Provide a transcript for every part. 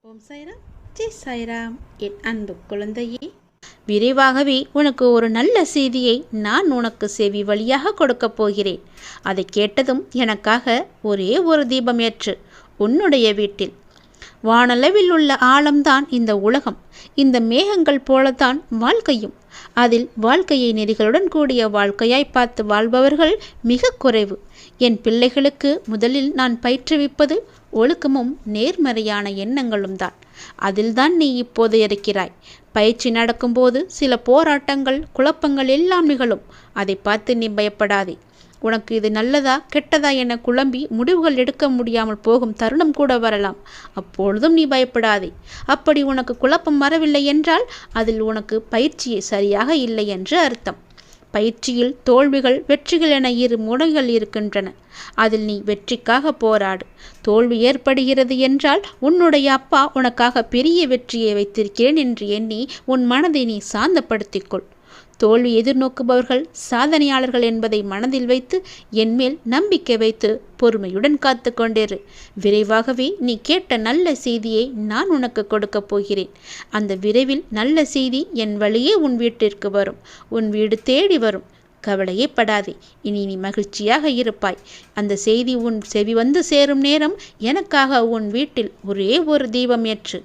ஓம் சாய்ராம், ஜெய் சாய்ராம். என் அன்பு குழந்தையே, விரைவாகவே உனக்கு ஒரு நல்ல செய்தியை நான் உனக்கு செவி வழியாக கொடுக்கப் போகிறேன். அதை கேட்டதும் எனக்காக ஒரே ஒரு தீபம் ஏற்று. உன்னுடைய வீட்டில் வானளவில் உள்ள ஆழம்தான் இந்த உலகம். இந்த மேகங்கள் போலத்தான் வாழ்க்கையும். அதில் வாழ்க்கையை நெறிகளுடன் கூடிய வாழ்க்கையாய் பார்த்து வாழ்பவர்கள் மிக குறைவு. என் பிள்ளைகளுக்கு முதலில் நான் பயிற்றுவிப்பது ஒழுக்கமும் நேர்மறையான எண்ணங்களும் தான். அதில்தான் நீ இப்போது இருக்கிறாய். பயிற்சி நடக்கும்போது சில போராட்டங்கள், குழப்பங்கள் எல்லாம் நிகழும். அதை பார்த்து நீ பயப்படாதே. உனக்கு இது நல்லதா கெட்டதா என குழம்பி முடிவுகள் எடுக்க முடியாமல் போகும் தருணம் கூட வரலாம். அப்பொழுதும் நீ பயப்படாதே. அப்படி உனக்கு குழப்பம் வரவில்லை என்றால் அதில் உனக்கு பயிற்சி சரியாக இல்லை என்று அர்த்தம். பயிற்சியில் தோல்விகள், வெற்றிகள் என இரு முனைகள் இருக்கின்றன. அதில் நீ வெற்றிக்காக போராடு. தோல்வி ஏற்படுகிறது என்றால் உன்னுடைய அப்பா உனக்காக பெரிய வெற்றியை வைத்திருக்கிறேன் என்று எண்ணி உன் மனதை நீ சாந்தப்படுத்திக்கொள். தோல்வி எதிர்நோக்குபவர்கள் சாதனையாளர்கள் என்பதை மனதில் வைத்து என்மேல் நம்பிக்கை வைத்து பொறுமையுடன் காத்து கொண்டிரு. விரைவாகவே நீ கேட்ட நல்ல செய்தியை நான் உனக்கு கொடுக்கப் போகிறேன். அந்த விரைவில் நல்ல செய்தி என் வழியே உன் வீட்டிற்கு வரும். உன் வீடு தேடி வரும். கவலையே படாதே. இனி நீ மகிழ்ச்சியாக இருப்பாய். அந்த செய்தி உன் செவி வந்து சேரும் நேரம் எனக்காக உன் வீட்டில் ஒரே ஒரு தீபம் ஏற்று.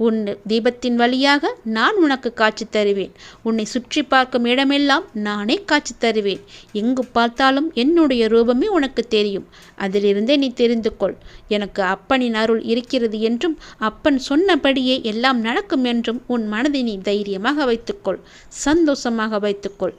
உன் தீபத்தின் வழியாக நான் உனக்கு காட்சி தருவேன். உன்னை சுற்றி பார்க்கும் இடமெல்லாம் நானே காட்சி தருவேன். எங்கு பார்த்தாலும் என்னுடைய ரூபமே உனக்கு தெரியும். அதிலிருந்தே நீ தெரிந்து கொள். எனக்கு அப்பனின் அருள் இருக்கிறது என்றும் அப்பன் சொன்னபடியே எல்லாம் நடக்கும் என்றும் உன் மனதை நீ தைரியமாக வைத்துக்கொள். சந்தோஷமாக வைத்துக்கொள்.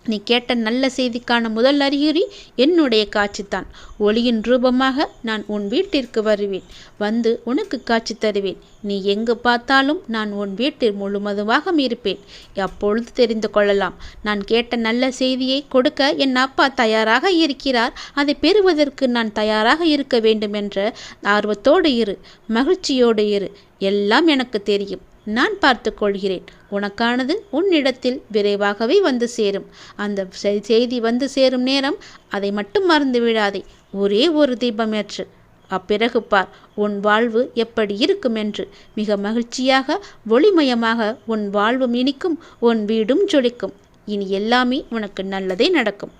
நீ கேட்ட நல்ல செய்திக்கான முதல் அறிகுறி என்னுடைய காட்சித்தான். ஒளியின் ரூபமாக நான் உன் வீட்டிற்கு வருவேன். வந்து உனக்கு காட்சி தருவேன். நீ எங்கு பார்த்தாலும் நான் உன் வீட்டில் முழுவதுமாக இருப்பேன். அப்பொழுது தெரிந்து கொள்ளலாம். நான் கேட்ட நல்ல செய்தியை கொடுக்க என் அப்பா தயாராக இருக்கிறார். அதை பெறுவதற்கு நான் தயாராக இருக்க வேண்டும் என்ற ஆர்வத்தோடு இரு. மகிழ்ச்சியோடு இரு. எல்லாம் எனக்கு தெரியும். நான் பார்த்து கொள்கிறேன். உனக்கானது உன்னிடத்தில் விரைவாகவே வந்து சேரும். அந்த செய்தி வந்து சேரும் நேரம் அதை மட்டும் மறந்து விடாதே. ஒரே ஒரு தீபம் ஏற்று. அப்பிறகு பார் உன் வாழ்வு எப்படி இருக்கும் என்று. மிக மகிழ்ச்சியாக ஒளிமயமாக உன் வாழ்வும் இனிக்கும். உன் வீடும் ஜொலிக்கும். இனி எல்லாமே உனக்கு நல்லதே நடக்கும்.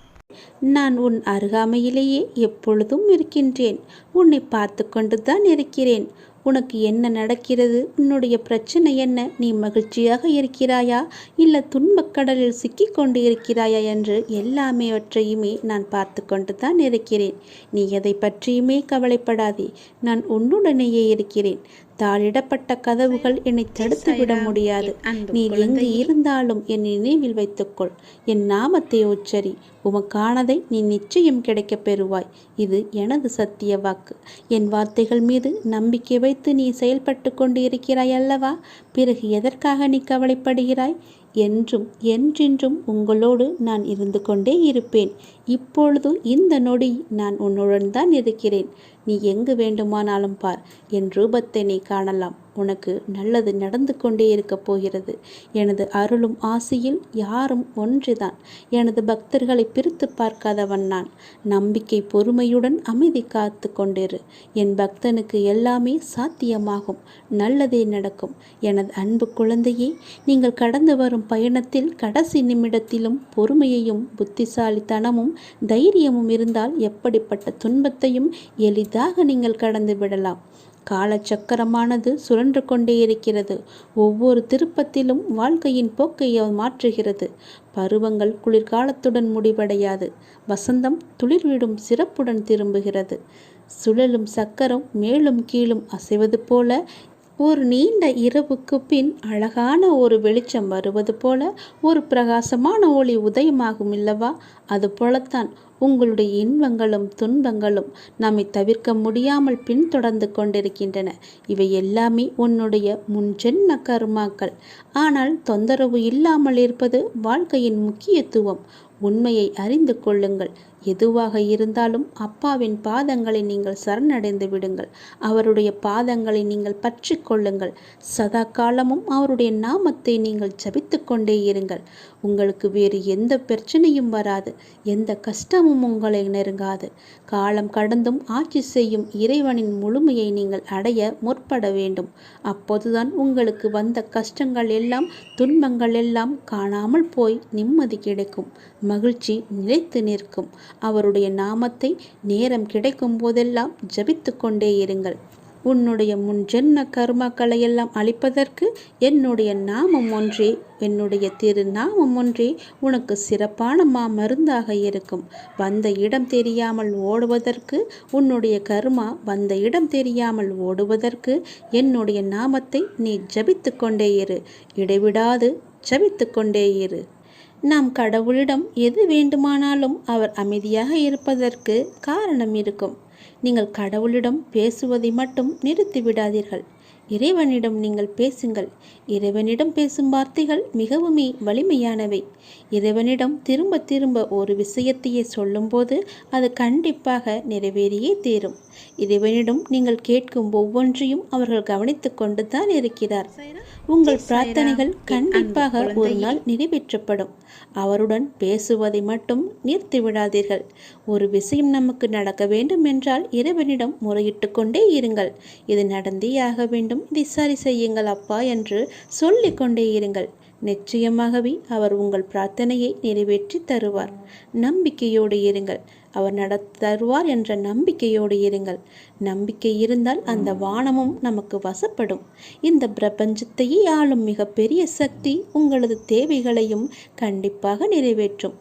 நான் உன் அருகாமையிலேயே எப்பொழுதும் இருக்கின்றேன். உன்னை பார்த்து கொண்டு தான் இருக்கிறேன். உனக்கு என்ன நடக்கிறது? உன்னுடைய பிரச்சனை என்ன? நீ மகிழ்ச்சியாக இருக்கிறாயா இல்லை துன்பக்கடலில் சிக்கி கொண்டு இருக்கிறாயா என்று எல்லாமேவற்றையுமே நான் பார்த்து கொண்டு தான் இருக்கிறேன். நீ எதை பற்றியுமே கவலைப்படாதே. நான் உன்னுடனேயே இருக்கிறேன். தாளிடப்பட்ட கதவுகள் என்னை தடுத்து விட முடியாது. நீ எங்கு இருந்தாலும் என் நினைவில் வைத்துக்கொள். என் நாமத்தை உச்சரி. உமக்கானதை நீ நிச்சயம் கிடைக்கப் பெறுவாய். இது எனது சத்திய வாக்கு. என் வார்த்தைகள் மீது நம்பிக்கை வைத்து நீ செயல்பட்டு கொண்டு இருக்கிறாய் அல்லவா? பிறகு எதற்காக நீ கவலைப்படுகிறாய்? என்றும் என்றென்றும் உங்களோடு நான் இருந்து கொண்டே இருப்பேன். இப்பொழுது இந்த நொடி நான் உன்னுடன் தான் இருக்கிறேன். நீ எங்கு வேண்டுமானாலும் பார். என் ரூபத்தை நீ காணலாம். உனக்கு நல்லது நடந்து கொண்டே இருக்கப் போகிறது. எனது அருளும் ஆசையில் யாரும் ஒன்றுதான். எனது பக்தர்களை பிரித்து பார்க்காதவன் நான். நம்பிக்கை பொறுமையுடன் அமைதி காத்து கொண்டிரு. என் பக்தனுக்கு எல்லாமே சாத்தியமாகும். நல்லதே நடக்கும். எனது அன்பு குழந்தையே, நீங்கள் கடந்து வரும் பயணத்தில் கடைசி நிமிடத்திலும் பொறுமையையும் புத்திசாலித்தனமும் தைரியமும் இருந்தால் எப்படிப்பட்ட துன்பத்தையும் எளிதாக நீங்கள் கடந்து விடலாம். காலச்சக்கரமானது சுழன்று கொண்டே இருக்கிறது. ஒவ்வொரு திருப்பத்திலும் வாழ்க்கையின் போக்கை மாற்றுகிறது. பருவங்கள் குளிர்காலத்துடன் முடிவடையாது. வசந்தம் துளிர்விடும் சிறப்புடன் திரும்புகிறது. சுழலும் சக்கரம் மேலும் கீழும் அசைவது போல ஒரு நீண்ட இரவுக்கு பின் அழகான ஒரு வெளிச்சம் வருவது போல ஒரு பிரகாசமான ஒளி உதயமாகும் இல்லவா? அது போலத்தான் உங்களுடைய இன்பங்களும் துன்பங்களும் நம்மை தவிர்க்க முடியாமல் பின்தொடர்ந்து கொண்டிருக்கின்றன. இவை எல்லாமே உன்னுடைய முன்ஜென்ம கர்மாக்கள். ஆனால் தொந்தரவு இல்லாமல் இருப்பது வாழ்க்கையின் முக்கியத்துவம். உண்மையை அறிந்து கொள்ளுங்கள். எதுவாக இருந்தாலும் அப்பாவின் பாதங்களை நீங்கள் சரணடைந்து விடுங்கள். அவருடைய பாதங்களை நீங்கள் பற்றி கொள்ளுங்கள். சதா காலமும் அவருடைய நாமத்தை நீங்கள் ஜபித்து கொண்டே இருங்கள். உங்களுக்கு வேறு எந்த பிரச்சனையும் வராது, எந்த கஷ்டமும் உங்களை நெருங்காது. காலம் கடந்தும் ஆட்சி செய்யும் இறைவனின் முழுமையை நீங்கள் அடைய முற்பட வேண்டும். அப்போதுதான் உங்களுக்கு வந்த கஷ்டங்கள் எல்லாம், துன்பங்கள் எல்லாம் காணாமல் போய் நிம்மதி கிடைக்கும், மகிழ்ச்சி நிலைத்து நிற்கும். அவருடைய நாமத்தை நேரம் கிடைக்கும் போதெல்லாம் ஜபித்து கொண்டே இருங்கள். உன்னுடைய முன் ஜென்ம கர்மாக்களை எல்லாம் அழிப்பதற்கு என்னுடைய நாமம் ஒன்றே, என்னுடைய திரு நாமம் ஒன்றே உனக்கு சிறப்பான மருந்தாக இருக்கும். வந்த இடம் தெரியாமல் ஓடுவதற்கு, உன்னுடைய கர்மா வந்த இடம் தெரியாமல் ஓடுவதற்கு என்னுடைய நாமத்தை நீ ஜபித்து கொண்டே இரு. இடைவிடாது ஜபித்து கொண்டே இரு. நாம் கடவுளிடம் எது வேண்டுமானாலும் அவர் அமைதியாக இருப்பதற்கு காரணம் இருக்கும். நீங்கள் கடவுளிடம் பேசுவதை மட்டும் நிறுத்திவிடாதீர்கள். இறைவனிடம் நீங்கள் பேசுங்கள். இறைவனிடம் பேசும் வார்த்தைகள் மிகவுமே வலிமையானவை. இறைவனிடம் திரும்ப திரும்ப ஒரு விஷயத்தையே சொல்லும்போது அது கண்டிப்பாக நிறைவேறியே தீரும். இறைவனிடம் நீங்கள் கேட்கும் ஒவ்வொன்றையும் அவர்கள் கவனித்து கொண்டு தான் இருக்கிறார். உங்கள் பிரார்த்தனைகள் கண்டிப்பாக ஒரு நாள் நிறைவேற்றப்படும். அவருடன் பேசுவதை மட்டும் நிறுத்திவிடாதீர்கள். ஒரு விஷயம் நமக்கு நடக்க வேண்டும் என்றால் இறைவனிடம் முறையிட்டு கொண்டே இருங்கள். இது நடந்தே ஆக வேண்டும், இதை சரி செய்யுங்கள் அப்பா என்று சொல்லிக் கொண்டே இருங்கள். நிச்சயமாகவே அவர் உங்கள் பிரார்த்தனையை நிறைவேற்றி தருவார். நம்பிக்கையோடு இருங்கள். அவர் தருவார் என்ற நம்பிக்கையோடு இருங்கள். நம்பிக்கை இருந்தால் அந்த வானமும் நமக்கு வசப்படும். இந்த பிரபஞ்சத்தையே ஆளும் மிகப்பெரிய சக்தி உங்களது தேவைகளையும் கண்டிப்பாக நிறைவேற்றும்.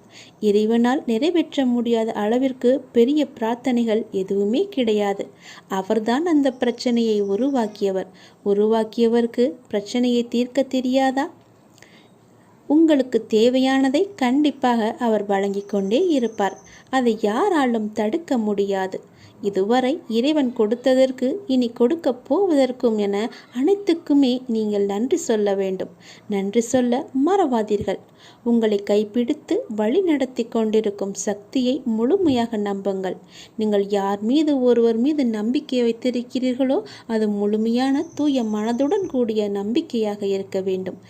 இறைவனால் நிறைவேற்ற முடியாத அளவிற்கு பெரிய பிரார்த்தனைகள் எதுவுமே கிடையாது. அவர்தான் அந்த பிரச்சனையை உருவாக்கியவர். உருவாக்கியவருக்கு பிரச்சனையை தீர்க்க தெரியாதா? உங்களுக்கு தேவையானதை கண்டிப்பாக அவர் வழங்கி கொண்டே இருப்பார். அதை யாராலும் தடுக்க முடியாது. இதுவரை இறைவன் கொடுத்ததற்கு இனி கொடுக்க போவதற்கும் என அனைத்துக்குமே நீங்கள் நன்றி சொல்ல வேண்டும். நன்றி சொல்ல மறவாதீர்கள். உங்களை கைப்பிடித்து வழி நடத்தி கொண்டிருக்கும் சக்தியை முழுமையாக நம்புங்கள். நீங்கள் யார் மீது ஒருவர் மீது நம்பிக்கை வைத்திருக்கிறீர்களோ அது முழுமையான தூய மனதுடன் கூடிய நம்பிக்கையாக இருக்க வேண்டும்.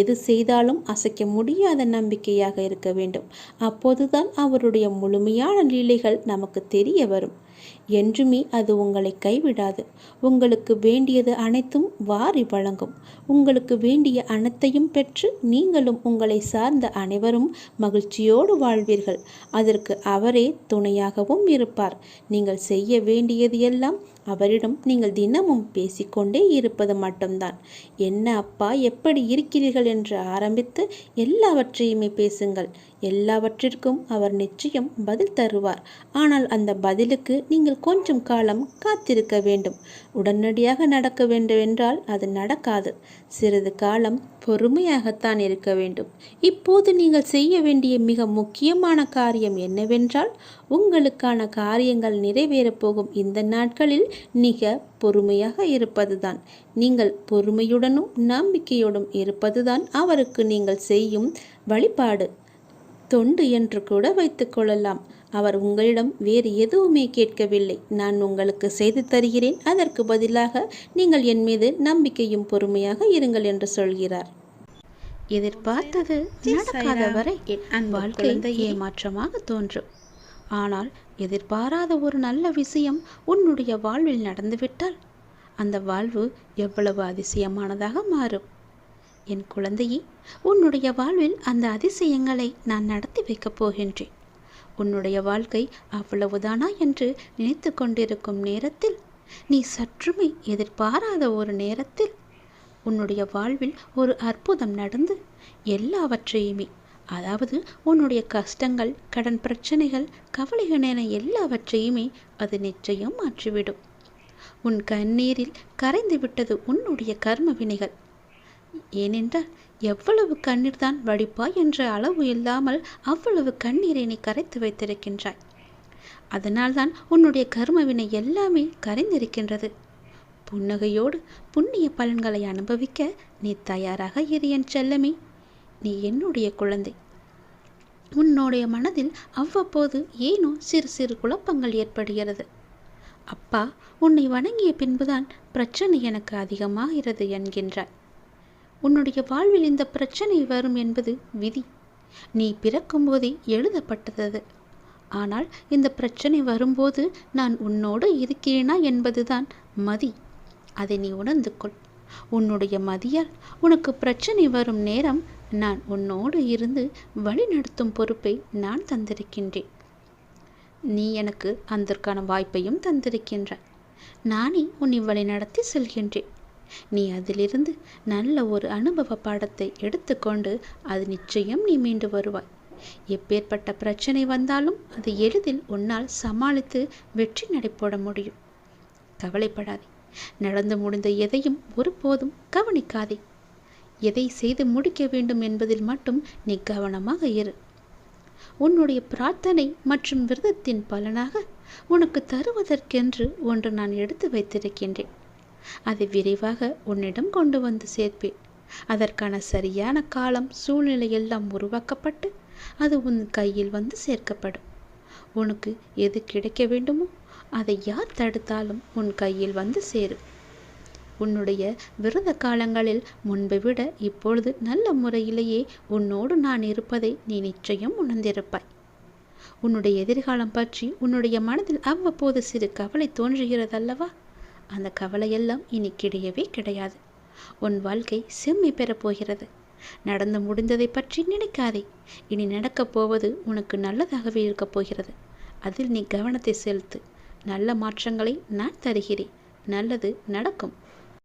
எது செய்தாலும் அசைக்க முடியாத நம்பிக்கையாக இருக்க வேண்டும். அப்போதுதான் அவருடைய முழுமையான லீலைகள் நமக்கு தெரிய வரும். என்றுமே அது உங்களை கைவிடாது. உங்களுக்கு வேண்டியது அனைத்தும் வாரி வழங்கும். உங்களுக்கு வேண்டிய அனைத்தையும் பெற்று நீங்களும் உங்களை சார்ந்த அனைவரும் மகிழ்ச்சியோடு வாழ்வீர்கள். அதற்கு அவரே துணையாகவும் இருப்பார். நீங்கள் செய்ய வேண்டியது எல்லாம் அவரிடம் நீங்கள் தினமும் பேசிக்கொண்டே இருப்பது மட்டும்தான். என்ன அப்பா, எப்படி இருக்கிறீர்கள் என்று ஆரம்பித்து எல்லாவற்றையுமே பேசுங்கள். எல்லாவற்றிற்கும் அவர் நிச்சயம் பதில் தருவார். ஆனால் அந்த பதிலுக்கு நீங்கள் கொஞ்சம் காலம் காத்திருக்க வேண்டும். உடனடியாக நடக்க வேண்டும் என்றால் அது நடக்காது. சிறிது காலம் பொறுமையாகத்தான் இருக்க வேண்டும். இப்போது நீங்கள் செய்ய வேண்டிய மிக முக்கியமான காரியம் என்னவென்றால், உங்களுக்கான காரியங்கள் நிறைவேறப் போகும் இந்த நாட்களில் மிக பொறுமையாக இருப்பதுதான். நீங்கள் பொறுமையுடனும் நம்பிக்கையோடும் இருப்பதுதான் அவருக்கு நீங்கள் செய்யும் வழிபாடு, தொண்டு என்று கூட வைத்துக் கொள்ளலாம். அவர் உங்களிடம் வேறு எதுவுமே கேட்கவில்லை. நான் உங்களுக்கு செய்து தருகிறேன், அதற்கு பதிலாக நீங்கள் என் மீது நம்பிக்கையும் பொறுமையாக இருங்கள் என்று சொல்கிறார். எதிர்பார்த்தது நடக்காத வரை வாழ்க்கை ஏமாற்றமாக தோன்றும். ஆனால் எதிர்பாராத ஒரு நல்ல விஷயம் உன்னுடைய வாழ்வில் நடந்துவிட்டால் அந்த வாழ்வு எவ்வளவு அதிசயமானதாக மாறும். என் குழந்தையே, உன்னுடைய வாழ்வில் அந்த அதிசயங்களை நான் நடத்தி வைக்கப் போகின்றேன். உன்னுடைய வாழ்க்கை அவ்வளவுதானா என்று நினைத்து கொண்டிருக்கும் நேரத்தில், நீ சற்றுமே எதிர்பாராத ஒரு நேரத்தில் உன்னுடைய வாழ்வில் ஒரு அற்புதம் நடந்து எல்லாவற்றையுமே, அதாவது உன்னுடைய கஷ்டங்கள், கடன் பிரச்சனைகள், கவலைகள் என எல்லாவற்றையுமே அது நிச்சயம் மாற்றிவிடும். உன் கண்ணீரில் கரைந்து விட்டது உன்னுடைய கர்ம வினைகள். ஏனென்றால் எவ்வளவு கண்ணீர் தான் வடிப்பாய் என்ற அளவு இல்லாமல் அவ்வளவு கண்ணீரை நீ கரைத்து வைத்திருக்கின்றாய். அதனால்தான் உன்னுடைய கர்மவினை எல்லாமே கரைந்திருக்கின்றது. புன்னகையோடு புண்ணிய பலன்களை அனுபவிக்க நீ தயாராக இரு என் செல்லமே. நீ என்னுடைய குழந்தை. உன்னுடைய மனதில் அவ்வப்போது ஏனோ சிறு சிறு குழப்பங்கள் ஏற்படுகிறது. அப்பா உன்னை வணங்கிய பின்புதான் பிரச்சனை எனக்கு அதிகமாகிறது என்கின்றாய். உன்னுடைய வாழ்வில் இந்த பிரச்சனை வரும் என்பது விதி. நீ பிறக்கும்போதே எழுதப்பட்டது. ஆனால் இந்த பிரச்சனை வரும்போது நான் உன்னோடு இருக்கிறேனா என்பதுதான் மதி. அதை நீ உணர்ந்து கொள். உன்னுடைய மதியால் உனக்கு பிரச்சனை வரும் நேரம் நான் உன்னோடு இருந்து வழி நடத்தும் பொறுப்பை நான் தந்திருக்கின்றேன். நீ எனக்கு அதற்கான வாய்ப்பையும் தந்திருக்கின்றாய். நானே உன்னை வழி நடத்தி செல்கின்றேன். நீ அதிலிருந்து நல்ல ஒரு அனுபவ பாடத்தை எடுத்துக்கொண்டு அது நிச்சயம் நீ மீண்டு வருவாய். எப்பேற்பட்ட பிரச்சனை வந்தாலும் அதை எளிதில் உன்னால் சமாளித்து வெற்றி நடைபோட முடியும். கவலைப்படாதே. நடந்து முடிந்த எதையும் ஒருபோதும் கவனிக்காதே. எதை செய்து முடிக்க வேண்டும் என்பதில் மட்டும் நீ கவனமாக இரு. உன்னுடைய பிரார்த்தனை மற்றும் விரதத்தின் பலனாக உனக்கு தருவதற்கென்று ஒன்று நான் எடுத்து வைத்திருக்கின்றேன். அதை விரைவாக உன்னிடம் கொண்டு வந்து சேர்ப்பேன். அதற்கான சரியான காலம் சூழ்நிலை எல்லாம் உருவாக்கப்பட்டு அது உன் கையில் வந்து சேர்க்கப்படும். உனக்கு எது கிடைக்க வேண்டுமோ அதை யார் தடுத்தாலும் உன் கையில் வந்து சேரும். உன்னுடைய விரத காலங்களில் முன்பை விட இப்பொழுது நல்ல முறையிலேயே உன்னோடு நான் இருப்பதை நீ நிச்சயம் உணர்ந்திருப்பாய். உன்னுடைய எதிர்காலம் பற்றி உன்னுடைய மனதில் அவ்வப்போது சிறு கவலை தோன்றுகிறதல்லவா? அந்த கவலையெல்லாம் இனி கிடையவே கிடையாது. உன் வாழ்க்கை செம்மை பெறப்போகிறது. நடந்து முடிந்ததை பற்றி நினைக்காதே. இனி நடக்கப் போவது உனக்கு நல்லதாகவே இருக்கப் போகிறது. அதில் நீ கவனத்தை செலுத்து. நல்ல மாற்றங்களை நான் தருகிறேன். நல்லது நடக்கும்.